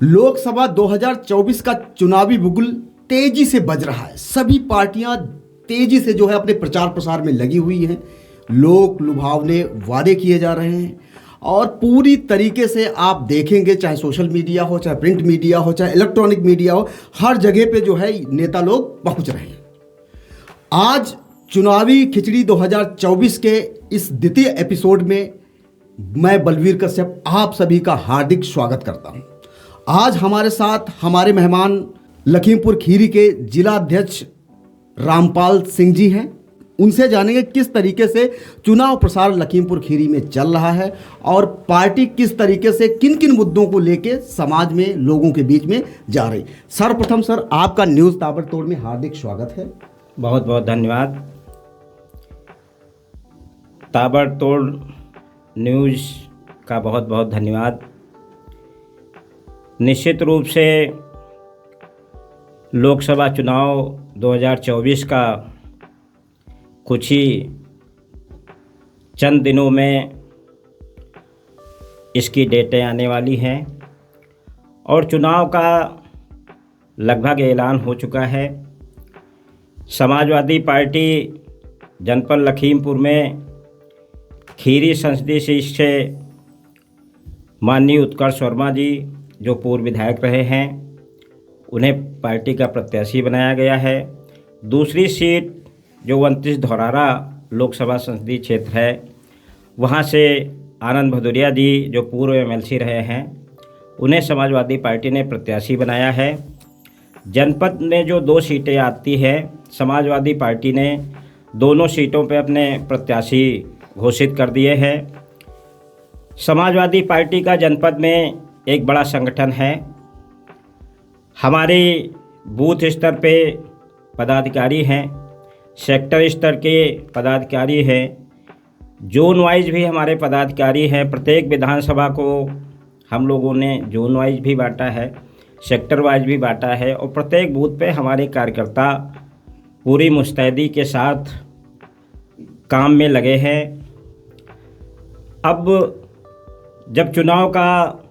लोकसभा 2024 का चुनावी बिगुल तेजी से बज रहा है। सभी पार्टियां तेजी से जो है अपने प्रचार प्रसार में लगी हुई हैं। लोक लुभावने वादे किए जा रहे हैं और पूरी तरीके से आप देखेंगे, चाहे सोशल मीडिया हो, चाहे प्रिंट मीडिया हो, चाहे इलेक्ट्रॉनिक मीडिया हो, हर जगह पे जो है नेता लोग पहुंच रहे हैं। आज चुनावी खिचड़ी 2024 के इस द्वितीय एपिसोड में मैं बलवीर कश्यप आप सभी का हार्दिक स्वागत करता हूं। आज हमारे साथ हमारे मेहमान लखीमपुर खीरी के जिला अध्यक्ष रामपाल सिंह जी हैं। उनसे जानेंगे किस तरीके से चुनाव प्रसार लखीमपुर खीरी में चल रहा है और पार्टी किस तरीके से किन किन मुद्दों को लेकर समाज में लोगों के बीच में जा रही। सर्वप्रथम सर, आपका न्यूज़ ताबड़तोड़ में हार्दिक स्वागत है। बहुत बहुत धन्यवाद। ताबड़तोड़ न्यूज़ का बहुत बहुत धन्यवाद। निश्चित रूप से लोकसभा चुनाव 2024 का कुछ ही चंद दिनों में इसकी डेटें आने वाली हैं और चुनाव का लगभग ऐलान हो चुका है। समाजवादी पार्टी जनपद लखीमपुर में खीरी संसदीय सीट से माननीय उत्कर्ष वर्मा जी जो पूर्व विधायक रहे हैं, उन्हें पार्टी का प्रत्याशी बनाया गया है। दूसरी सीट जो 29 धौरारा लोकसभा संसदीय क्षेत्र है, वहां से आनंद भदौरिया जी जो पूर्व एमएलसी रहे हैं, उन्हें समाजवादी पार्टी ने प्रत्याशी बनाया है। जनपद में जो 2 सीटें आती है, समाजवादी पार्टी ने दोनों सीटों पर अपने प्रत्याशी घोषित कर दिए हैं। समाजवादी पार्टी का जनपद में एक बड़ा संगठन है। हमारे बूथ स्तर पे पदाधिकारी हैं, सेक्टर स्तर के पदाधिकारी हैं, जोन वाइज भी हमारे पदाधिकारी हैं। प्रत्येक विधानसभा को हम लोगों ने जोन वाइज भी बांटा है, सेक्टर वाइज भी बांटा है और प्रत्येक बूथ पे हमारे कार्यकर्ता पूरी मुस्तैदी के साथ काम में लगे हैं। अब जब चुनाव का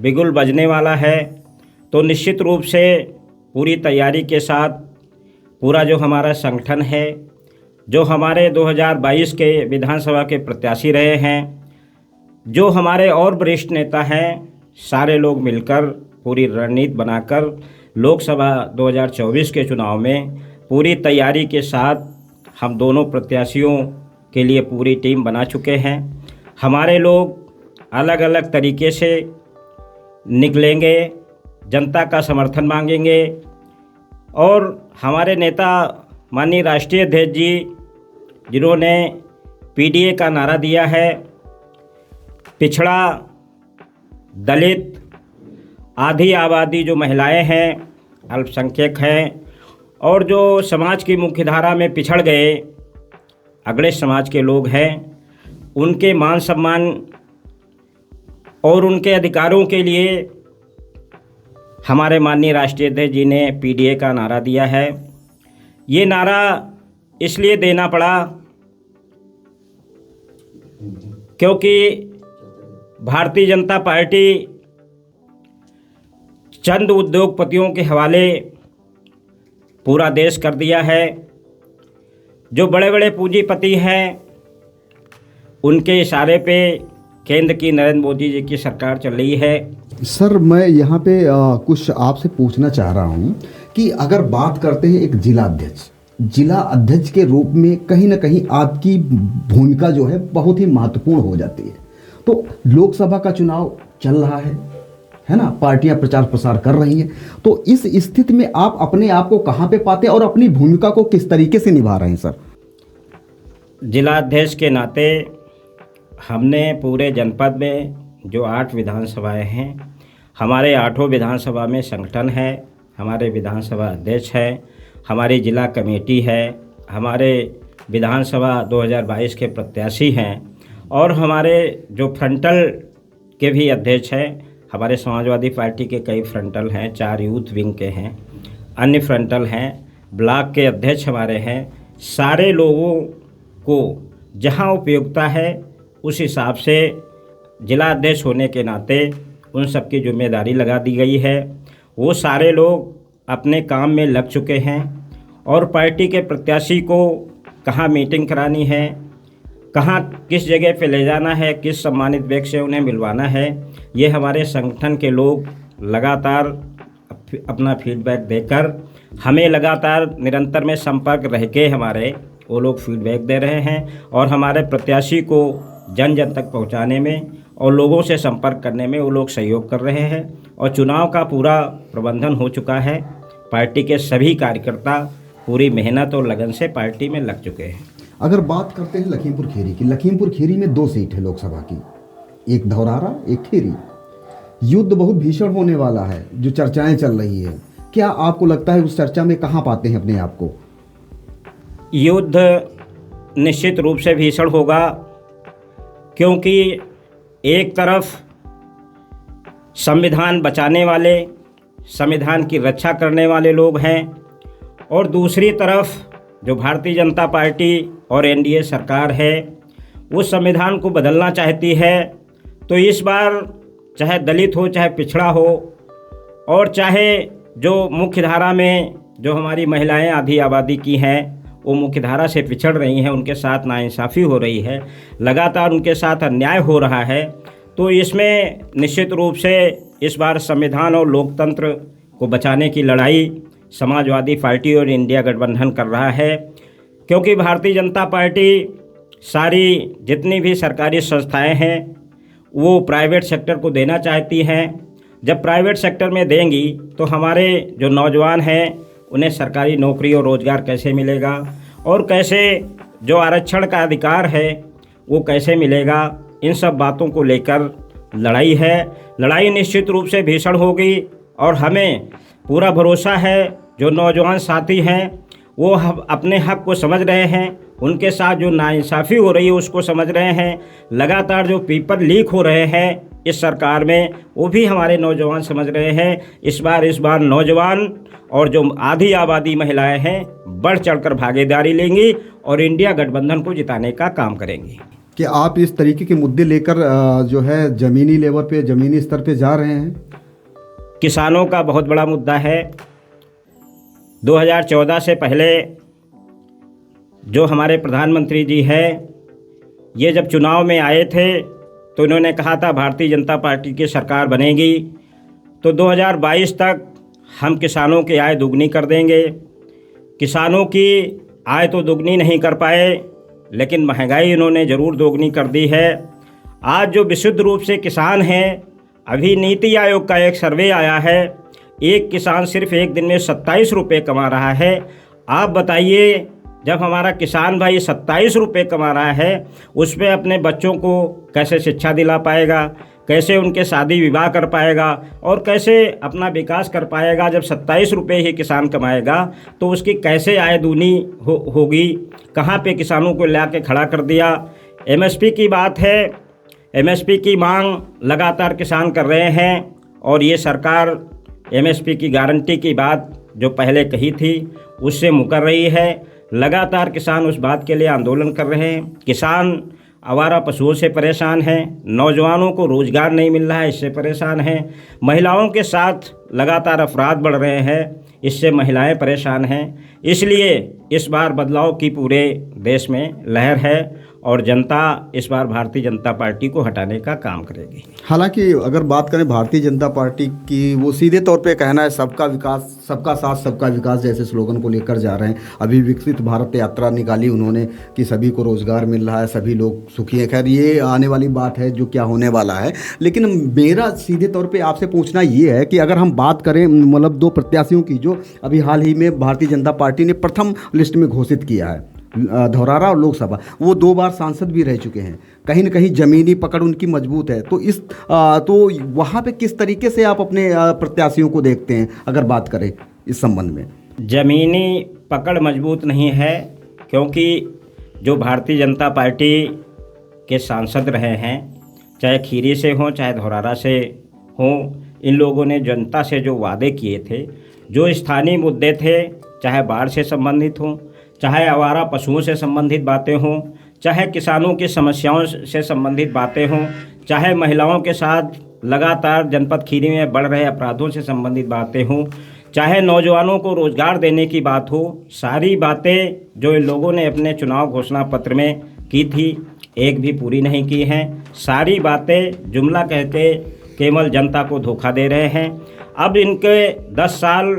बिगुल बजने वाला है तो निश्चित रूप से पूरी तैयारी के साथ पूरा जो हमारा संगठन है, जो हमारे 2022 के विधानसभा के प्रत्याशी रहे हैं, जो हमारे और वरिष्ठ नेता हैं, सारे लोग मिलकर पूरी रणनीति बनाकर लोकसभा 2024 के चुनाव में पूरी तैयारी के साथ हम दोनों प्रत्याशियों के लिए पूरी टीम बना चुके हैं। हमारे लोग अलग अलग तरीके से निकलेंगे, जनता का समर्थन मांगेंगे और हमारे नेता माननीय राष्ट्रीय अध्यक्ष जी जिन्होंने पीडीए का नारा दिया है, पिछड़ा, दलित, आधी आबादी जो महिलाएं हैं, अल्पसंख्यक हैं और जो समाज की मुख्यधारा में पिछड़ गए अगड़े समाज के लोग हैं, उनके मान सम्मान और उनके अधिकारों के लिए हमारे माननीय राष्ट्रीय अध्यक्ष जी ने पीडीए का नारा दिया है। ये नारा इसलिए देना पड़ा क्योंकि भारतीय जनता पार्टी चंद उद्योगपतियों के हवाले पूरा देश कर दिया है। जो बड़े बड़े पूंजीपति हैं, उनके इशारे पे केंद्र की नरेंद्र मोदी जी की सरकार चल रही है। सर, मैं यहाँ पे कुछ आपसे पूछना चाह रहा हूँ कि अगर बात करते हैं एक जिला अध्यक्ष के रूप में कहीं ना कहीं आपकी भूमिका जो है बहुत ही महत्वपूर्ण हो जाती है। तो लोकसभा का चुनाव चल रहा है ना, पार्टियां प्रचार प्रसार कर रही हैं, तो इस स्थिति में आप अपने आप को कहाँ पे पाते हैं और अपनी भूमिका को किस तरीके से निभा रहे हैं सर? जिला अध्यक्ष के नाते हमने पूरे जनपद में जो 8 विधानसभाएं हैं, हमारे 8 विधानसभा में संगठन है, हमारे विधानसभा अध्यक्ष है, हमारी जिला कमेटी है, हमारे विधानसभा 2022 के प्रत्याशी हैं और हमारे जो फ्रंटल के भी अध्यक्ष हैं। हमारे समाजवादी पार्टी के कई फ्रंटल हैं, 4 यूथ विंग के हैं, अन्य फ्रंटल हैं, ब्लॉक के अध्यक्ष हमारे हैं। सारे लोगों को जहां उपयोगिता है उस हिसाब से जिला अध्यक्ष होने के नाते उन सब की जिम्मेदारी लगा दी गई है। वो सारे लोग अपने काम में लग चुके हैं और पार्टी के प्रत्याशी को कहाँ मीटिंग करानी है, कहाँ किस जगह पे ले जाना है, किस सम्मानित व्यक्ति से उन्हें मिलवाना है, ये हमारे संगठन के लोग लगातार अपना फीडबैक देकर हमें लगातार निरंतर में संपर्क रह के हमारे वो लोग फीडबैक दे रहे हैं और हमारे प्रत्याशी को जन जन तक पहुंचाने में और लोगों से संपर्क करने में वो लोग सहयोग कर रहे हैं और चुनाव का पूरा प्रबंधन हो चुका है। पार्टी के सभी कार्यकर्ता पूरी मेहनत और लगन से पार्टी में लग चुके हैं। अगर बात करते हैं लखीमपुर खीरी की, लखीमपुर खीरी में 2 सीट है लोकसभा की, एक धौरारा एक खीरी। युद्ध बहुत भीषण होने वाला है, जो चर्चाएं चल रही है, क्या आपको लगता है उस चर्चा में कहाँ पाते हैं अपने आप को? युद्ध निश्चित रूप से भीषण होगा, क्योंकि एक तरफ संविधान बचाने वाले, संविधान की रक्षा करने वाले लोग हैं और दूसरी तरफ जो भारतीय जनता पार्टी और एनडीए सरकार है वो संविधान को बदलना चाहती है। तो इस बार चाहे दलित हो, चाहे पिछड़ा हो और चाहे जो मुख्य धारा में जो हमारी महिलाएं आधी आबादी की हैं वो मुख्य धारा से पिछड़ रही हैं, उनके साथ नाइंसाफ़ी हो रही है, लगातार उनके साथ अन्याय हो रहा है। तो इसमें निश्चित रूप से इस बार संविधान और लोकतंत्र को बचाने की लड़ाई समाजवादी पार्टी और इंडिया गठबंधन कर रहा है, क्योंकि भारतीय जनता पार्टी सारी जितनी भी सरकारी संस्थाएं हैं वो प्राइवेट सेक्टर को देना चाहती हैं। जब प्राइवेट सेक्टर में देंगी तो हमारे जो नौजवान हैं उन्हें सरकारी नौकरी और रोज़गार कैसे मिलेगा और कैसे जो आरक्षण का अधिकार है वो कैसे मिलेगा, इन सब बातों को लेकर लड़ाई है। लड़ाई निश्चित रूप से भीषण होगी और हमें पूरा भरोसा है जो नौजवान साथी हैं वो अपने हक को समझ रहे हैं, उनके साथ जो नाइंसाफ़ी हो रही है उसको समझ रहे हैं। लगातार जो पेपर लीक हो रहे हैं इस सरकार में वो भी हमारे नौजवान समझ रहे हैं। इस बार नौजवान और जो आधी आबादी महिलाएं हैं बढ़ चढ़कर भागीदारी लेंगी और इंडिया गठबंधन को जिताने का काम करेंगी। कि आप इस तरीके के मुद्दे लेकर जो है ज़मीनी लेवल पे, ज़मीनी स्तर पे जा रहे हैं? किसानों का बहुत बड़ा मुद्दा है। 2014 से पहले जो हमारे प्रधानमंत्री जी हैं ये जब चुनाव में आए थे तो इन्होंने कहा था भारतीय जनता पार्टी की सरकार बनेगी तो 2022 तक हम किसानों की आय दुगनी कर देंगे। किसानों की आय तो दुगनी नहीं कर पाए, लेकिन महंगाई इन्होंने ज़रूर दोगुनी कर दी है। आज जो विशुद्ध रूप से किसान हैं, अभी नीति आयोग का एक सर्वे आया है, एक किसान सिर्फ एक दिन में 27 रुपये कमा रहा है। आप बताइए, जब हमारा किसान भाई 27 रुपये कमा रहा है उस पर अपने बच्चों को कैसे शिक्षा दिला पाएगा, कैसे उनके शादी विवाह कर पाएगा और कैसे अपना विकास कर पाएगा? जब 27 रुपये ही किसान कमाएगा तो उसकी कैसे आय दूनी होगी? कहाँ पे किसानों को ला के खड़ा कर दिया। एमएसपी की बात है, एमएसपी की मांग लगातार किसान कर रहे हैं और ये सरकार एमएसपी की गारंटी की बात जो पहले कही थी उससे मुकर रही है। लगातार किसान उस बात के लिए आंदोलन कर रहे हैं। किसान आवारा पशुओं से परेशान हैं, नौजवानों को रोज़गार नहीं मिल रहा है, इससे परेशान हैं। महिलाओं के साथ लगातार अपराध बढ़ रहे हैं, इससे महिलाएं परेशान हैं। इसलिए इस बार बदलाव की पूरे देश में लहर है और जनता इस बार भारतीय जनता पार्टी को हटाने का काम करेगी। हालांकि अगर बात करें भारतीय जनता पार्टी की, वो सीधे तौर पे कहना है सबका विकास, सबका साथ सबका विकास जैसे स्लोगन को लेकर जा रहे हैं। अभी विकसित भारत यात्रा निकाली उन्होंने कि सभी को रोज़गार मिल रहा है, सभी लोग सुखी हैं। खैर ये आने वाली बात है जो क्या होने वाला है, लेकिन मेरा सीधे तौर पर आपसे पूछना ये है कि अगर हम बात करें मतलब 2 प्रत्याशियों की जो अभी हाल ही में भारतीय जनता पार्टी ने प्रथम लिस्ट में घोषित किया है, धौरारा और लोकसभा, वो 2 बार सांसद भी रह चुके हैं। कहीं न कहीं ज़मीनी पकड़ उनकी मजबूत है। तो वहाँ पे किस तरीके से आप अपने प्रत्याशियों को देखते हैं अगर बात करें इस संबंध में? ज़मीनी पकड़ मजबूत नहीं है, क्योंकि जो भारतीय जनता पार्टी के सांसद रहे हैं, चाहे खीरी से हों चाहे धौरारा से हों, इन लोगों ने जनता से जो वादे किए थे, जो स्थानीय मुद्दे थे, चाहे बाढ़ से संबंधित हों, चाहे आवारा पशुओं से संबंधित बातें हों, चाहे किसानों की समस्याओं से संबंधित बातें हों, चाहे महिलाओं के साथ लगातार जनपद खीरी में बढ़ रहे अपराधों से संबंधित बातें हों, चाहे नौजवानों को रोजगार देने की बात हो, सारी बातें जो इन लोगों ने अपने चुनाव घोषणा पत्र में की थी, एक भी पूरी नहीं की हैं। सारी बातें जुमला कह के केवल जनता को धोखा दे रहे हैं। अब इनके 10 साल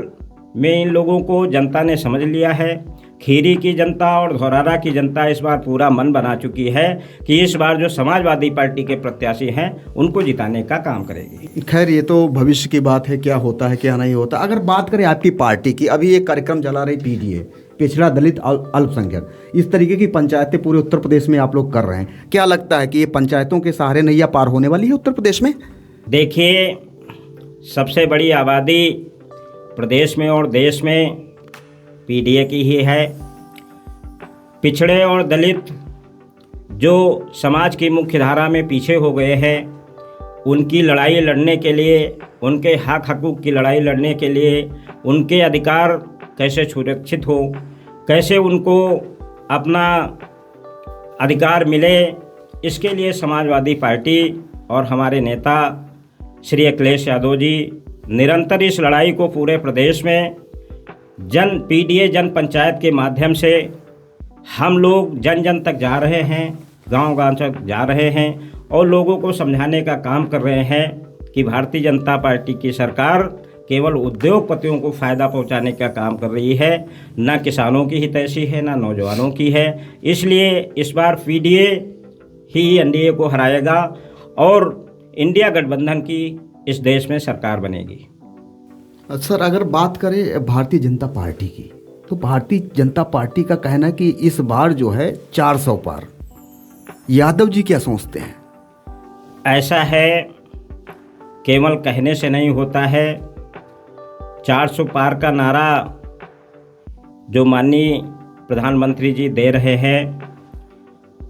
में इन लोगों को जनता ने समझ लिया है। खीरी की जनता और धौरारा की जनता इस बार पूरा मन बना चुकी है कि इस बार जो समाजवादी पार्टी के प्रत्याशी हैं उनको जिताने का काम करेगी। खैर, ये तो भविष्य की बात है, क्या होता है क्या नहीं होता। अगर बात करें आपकी पार्टी की, अभी एक कार्यक्रम चला रही पीडीए, पिछड़ा दलित अल्पसंख्यक, इस तरीके की पंचायतें पूरे उत्तर प्रदेश में आप लोग कर रहे हैं। क्या लगता है कि ये पंचायतों के सहारे नैया पार होने वाली है उत्तर प्रदेश में? देखिए, सबसे बड़ी आबादी प्रदेश में और देश में पीडीए की ही है। पिछड़े और दलित जो समाज की मुख्य धारा में पीछे हो गए हैं, उनकी लड़ाई लड़ने के लिए, उनके हक हकूक़ की लड़ाई लड़ने के लिए, उनके अधिकार कैसे सुरक्षित हो, कैसे उनको अपना अधिकार मिले, इसके लिए समाजवादी पार्टी और हमारे नेता श्री अखिलेश यादव जी निरंतर इस लड़ाई को पूरे प्रदेश में पीडीए जन पंचायत के माध्यम से हम लोग जन जन तक जा रहे हैं, गांव-गांव तक जा रहे हैं और लोगों को समझाने का काम कर रहे हैं कि भारतीय जनता पार्टी की सरकार केवल उद्योगपतियों को फ़ायदा पहुंचाने का काम कर रही है, ना किसानों की हितैषी है, ना नौजवानों की है। इसलिए इस बार पीडीए ही एनडीए को हराएगा और इंडिया गठबंधन की इस देश में सरकार बनेगी। सर, अगर बात करें भारतीय जनता पार्टी की, तो भारतीय जनता पार्टी का कहना है कि इस बार जो है 400 पार। यादव जी क्या सोचते हैं? ऐसा है, केवल कहने से नहीं होता है। 400 पार का नारा जो माननीय प्रधानमंत्री जी दे रहे हैं,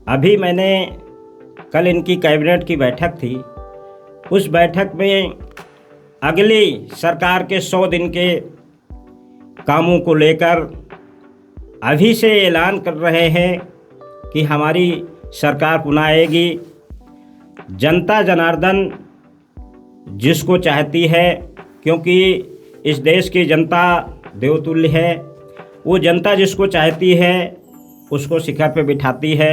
अभी मैंने कल इनकी कैबिनेट की बैठक थी, उस बैठक में अगली सरकार के 100 दिन के कामों को लेकर अभी से ऐलान कर रहे हैं कि हमारी सरकार पुनः आएगी। जनता जनार्दन जिसको चाहती है, क्योंकि इस देश की जनता देवतुल्य है, वो जनता जिसको चाहती है उसको शिखर पे बिठाती है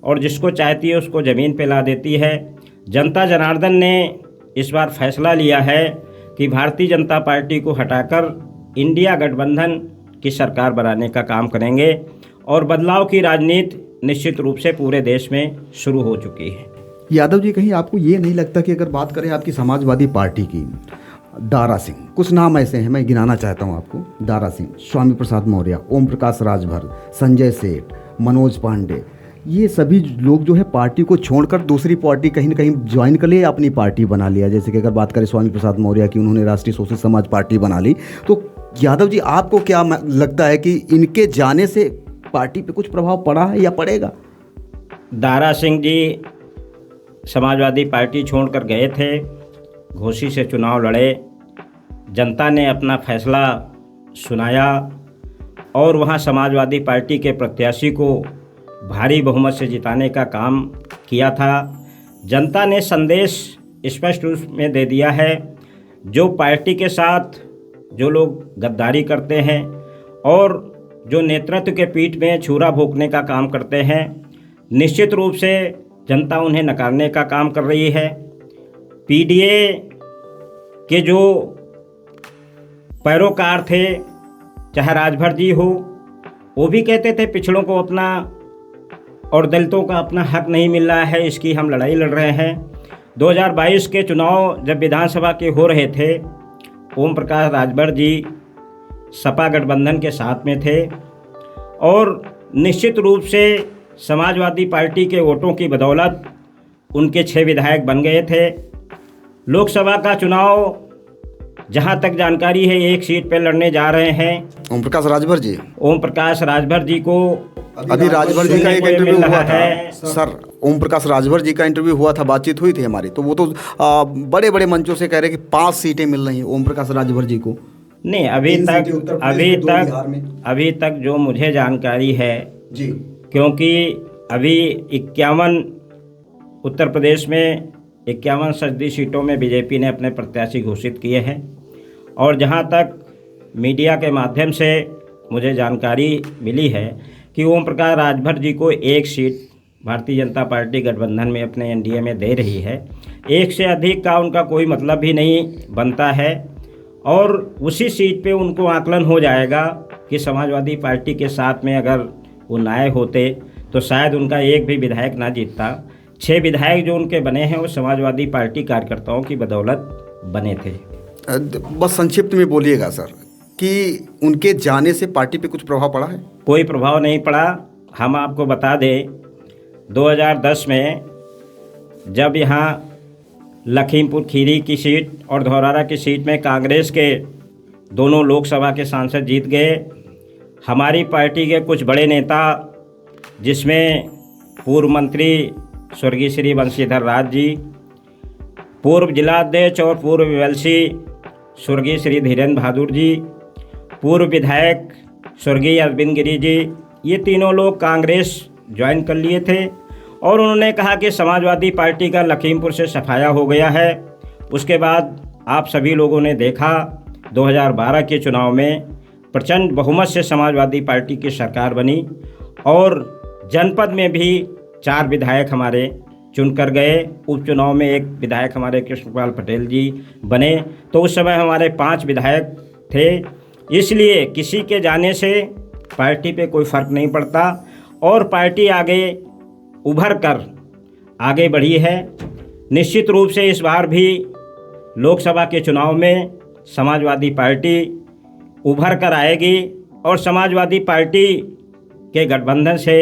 और जिसको चाहती है उसको ज़मीन पे ला देती है। जनता जनार्दन ने इस बार फैसला लिया है कि भारतीय जनता पार्टी को हटाकर इंडिया गठबंधन की सरकार बनाने का काम करेंगे और बदलाव की राजनीति निश्चित रूप से पूरे देश में शुरू हो चुकी है। यादव जी, कहीं आपको ये नहीं लगता कि अगर बात करें आपकी समाजवादी पार्टी की, दारा सिंह, कुछ नाम ऐसे हैं, मैं गिनाना चाहता हूँ आपको, दारा सिंह, स्वामी प्रसाद मौर्य, ओम प्रकाश राजभर, संजय सेठ, मनोज पांडे, ये सभी लोग जो है पार्टी को छोड़कर दूसरी पार्टी कहीं ना कहीं ज्वाइन कर लिए, अपनी पार्टी बना लिया। जैसे कि अगर बात करें स्वामी प्रसाद मौर्य की, उन्होंने राष्ट्रीय सोशलिस्ट समाज पार्टी बना ली। तो यादव जी, आपको क्या लगता है कि इनके जाने से पार्टी पे कुछ प्रभाव पड़ा है या पड़ेगा? दारा सिंह जी समाजवादी पार्टी छोड़कर गए थे, घोसी से चुनाव लड़े, जनता ने अपना फैसला सुनाया और वहाँ समाजवादी पार्टी के प्रत्याशी को भारी बहुमत से जिताने का काम किया था। जनता ने संदेश स्पष्ट रूप में दे दिया है, जो पार्टी के साथ जो लोग गद्दारी करते हैं और जो नेतृत्व के पीठ में छुरा भोंकने का काम करते हैं, निश्चित रूप से जनता उन्हें नकारने का काम कर रही है। पीडीए के जो पैरोकार थे, चाहे राजभर जी हो, वो भी कहते थे पिछड़ों को अपना और दलितों का अपना हक नहीं मिल रहा है, इसकी हम लड़ाई लड़ रहे हैं। 2022 के चुनाव जब विधानसभा के हो रहे थे, ओम प्रकाश राजभर जी सपा गठबंधन के साथ में थे और निश्चित रूप से समाजवादी पार्टी के वोटों की बदौलत उनके 6 विधायक बन गए थे। लोकसभा का चुनाव जहां तक जानकारी है 1 सीट पर लड़ने जा रहे हैं ओम प्रकाश राजभर जी। ओम प्रकाश राजभर जी को अभी राजभर जी का एक इंटरव्यू हुआ था सर, ओम प्रकाश राजभर जी का इंटरव्यू हुआ था, बातचीत हुई थी हमारी, तो वो तो बड़े बड़े मंचों से कह रहे कि 5 सीटें मिल रही हैं ओम प्रकाश राजभर जी को। नहीं, अभी तक जो मुझे जानकारी है जी, क्योंकि अभी 51 उत्तर प्रदेश में 51 सीटों में बीजेपी ने अपने प्रत्याशी घोषित किए हैं। और जहां तक मीडिया के माध्यम से मुझे जानकारी मिली है कि ओम प्रकाश राजभर जी को एक सीट भारतीय जनता पार्टी गठबंधन में अपने एनडीए में दे रही है। एक से अधिक का उनका कोई मतलब भी नहीं बनता है और उसी सीट पे उनको आकलन हो जाएगा कि समाजवादी पार्टी के साथ में अगर वो नए होते तो शायद उनका एक भी विधायक ना जीतता। 6 विधायक जो उनके बने हैं वो समाजवादी पार्टी कार्यकर्ताओं की बदौलत बने थे। बस संक्षिप्त में बोलिएगा सर कि उनके जाने से पार्टी पे कुछ प्रभाव पड़ा है? कोई प्रभाव नहीं पड़ा। हम आपको बता दें 2010 में जब यहाँ लखीमपुर खीरी की सीट और धौरारा की सीट में कांग्रेस के दोनों लोकसभा के सांसद जीत गए, हमारी पार्टी के कुछ बड़े नेता जिसमें पूर्व मंत्री स्वर्गीय श्री बंशीधर राज जी, पूर्व जिलाध्यक्ष और पूर्व एमएलसी स्वर्गीय श्री धीरेन्द्र बहादुर जी, पूर्व विधायक स्वर्गीय अरविंद गिरी जी, ये तीनों लोग कांग्रेस ज्वाइन कर लिए थे और उन्होंने कहा कि समाजवादी पार्टी का लखीमपुर से सफाया हो गया है। उसके बाद आप सभी लोगों ने देखा 2012 के चुनाव में प्रचंड बहुमत से समाजवादी पार्टी की सरकार बनी और जनपद में भी 4 विधायक हमारे चुनकर गए। उपचुनाव में 1 विधायक हमारे कृष्णपाल पटेल जी बने, तो उस समय हमारे 5 विधायक थे। इसलिए किसी के जाने से पार्टी पे कोई फ़र्क नहीं पड़ता और पार्टी आगे उभर कर आगे बढ़ी है। निश्चित रूप से इस बार भी लोकसभा के चुनाव में समाजवादी पार्टी उभर कर आएगी और समाजवादी पार्टी के गठबंधन से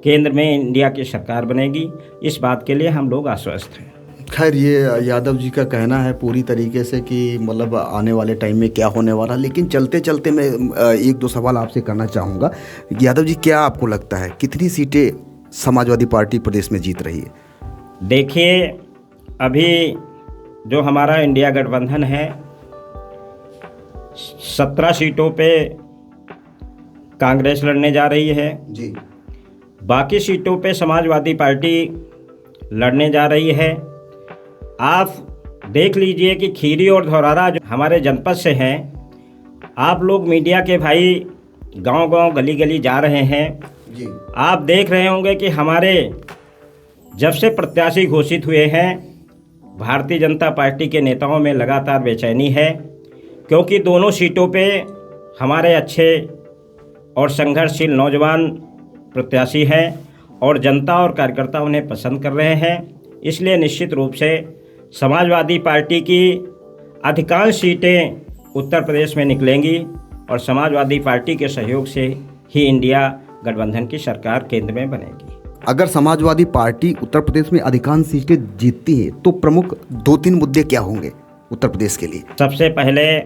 केंद्र में इंडिया की सरकार बनेगी। इस बात के लिए हम लोग आश्वस्त हैं। खैर, ये यादव जी का कहना है पूरी तरीके से कि मतलब आने वाले टाइम में क्या होने वाला, लेकिन चलते चलते मैं 1-2 सवाल आपसे करना चाहूँगा। यादव जी, क्या आपको लगता है कितनी सीटें समाजवादी पार्टी प्रदेश में जीत रही है? देखिए, अभी जो हमारा इंडिया गठबंधन है 17 सीटों पे कांग्रेस लड़ने जा रही है जी। बाकी सीटों पे समाजवादी पार्टी लड़ने जा रही है। आप देख लीजिए कि खीरी और धौरारा जो हमारे जनपद से हैं, आप लोग मीडिया के भाई गांव-गांव गली-गली जा रहे हैं जी। आप देख रहे होंगे कि हमारे जब से प्रत्याशी घोषित हुए हैं भारतीय जनता पार्टी के नेताओं में लगातार बेचैनी है, क्योंकि दोनों सीटों पे हमारे अच्छे और संघर्षशील नौजवान प्रत्याशी हैं और जनता और कार्यकर्ता उन्हें पसंद कर रहे हैं। इसलिए निश्चित रूप से समाजवादी पार्टी की अधिकांश सीटें उत्तर प्रदेश में निकलेंगी और समाजवादी पार्टी के सहयोग से ही इंडिया गठबंधन की सरकार केंद्र में बनेगी। अगर समाजवादी पार्टी उत्तर प्रदेश में अधिकांश सीटें जीतती है तो प्रमुख 2-3 मुद्दे क्या होंगे उत्तर प्रदेश के लिए? सबसे पहले,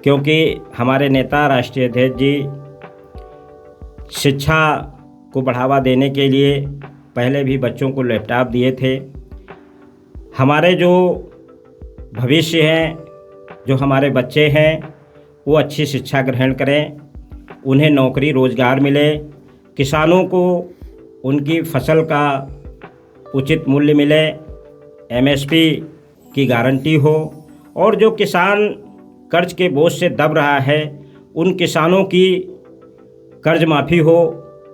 क्योंकि हमारे नेता राष्ट्रीय अध्यक्ष जी शिक्षा को बढ़ावा देने के लिए पहले भी बच्चों को लैपटॉप दिए थे। हमारे जो भविष्य हैं, जो हमारे बच्चे हैं, वो अच्छी शिक्षा ग्रहण करें, उन्हें नौकरी रोज़गार मिले, किसानों को उनकी फसल का उचित मूल्य मिले, एमएसपी की गारंटी हो और जो किसान कर्ज के बोझ से दब रहा है उन किसानों की कर्ज माफ़ी हो,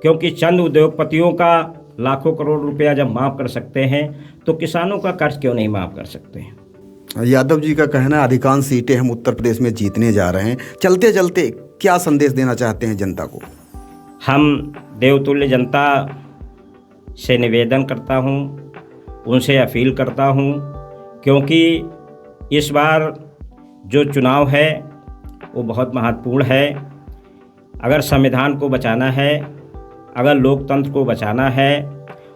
क्योंकि चंद उद्योगपतियों का लाखों करोड़ रुपया जब माफ़ कर सकते हैं तो किसानों का कर्ज क्यों नहीं माफ़ कर सकते हैं। यादव जी का कहना है अधिकांश सीटें हम उत्तर प्रदेश में जीतने जा रहे हैं। चलते चलते क्या संदेश देना चाहते हैं जनता को? हम देवतुल्य जनता से निवेदन करता हूँ, उनसे अपील करता हूँ, क्योंकि इस बार जो चुनाव है वो बहुत महत्वपूर्ण है। अगर संविधान को बचाना है, अगर लोकतंत्र को बचाना है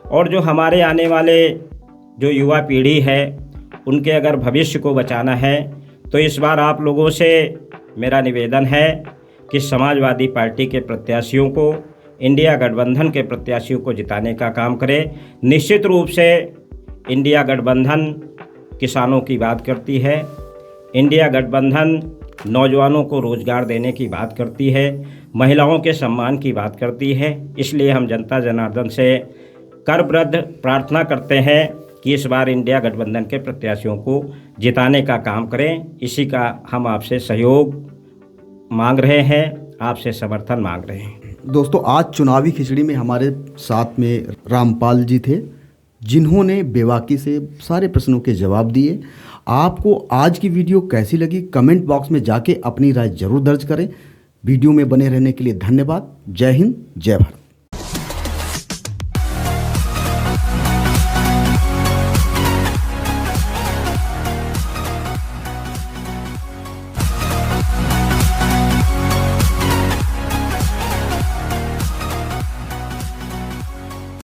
और जो हमारे आने वाले जो युवा पीढ़ी है उनके अगर भविष्य को बचाना है, तो इस बार आप लोगों से मेरा निवेदन है कि समाजवादी पार्टी के प्रत्याशियों को, इंडिया गठबंधन के प्रत्याशियों को जिताने का काम करें। निश्चित रूप से इंडिया गठबंधन किसानों की बात करती है, इंडिया गठबंधन नौजवानों को रोज़गार देने की बात करती है, महिलाओं के सम्मान की बात करती है। इसलिए हम जनता जनार्दन से करबद्ध प्रार्थना करते हैं कि इस बार इंडिया गठबंधन के प्रत्याशियों को जिताने का काम करें। इसी का हम आपसे सहयोग मांग रहे हैं, आपसे समर्थन मांग रहे हैं। दोस्तों, आज चुनावी खिचड़ी में हमारे साथ में रामपाल जी थे, जिन्होंने बेबाकी से सारे प्रश्नों के जवाब दिए। आपको आज की वीडियो कैसी लगी कमेंट बॉक्स में जाके अपनी राय जरूर दर्ज करें। वीडियो में बने रहने के लिए धन्यवाद। जय हिंद, जय भारत।